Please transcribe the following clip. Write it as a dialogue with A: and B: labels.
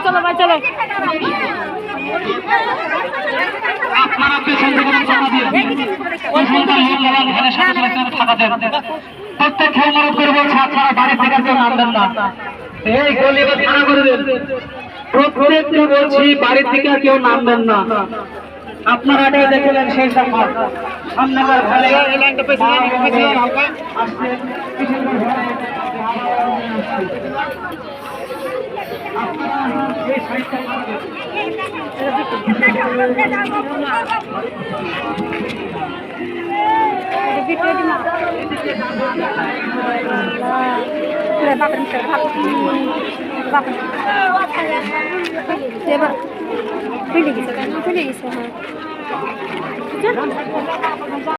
A: চলো ভাই চলো
B: আপনারা পেছন থেকে চাপা দিয়ে প্রত্যেক খেয়ে অনুরোধ করে বলছে আপনারা বাড়ি থেকে কেউ নামবেন না। এই গলি বা থানা করে দেন, প্রত্যেককে বলছি বাড়ি থেকে কেউ নামবেন না। আপনারা এটাই দেখলেন সেই সময় সামনেকার ঘরে
A: ফেলে গেছে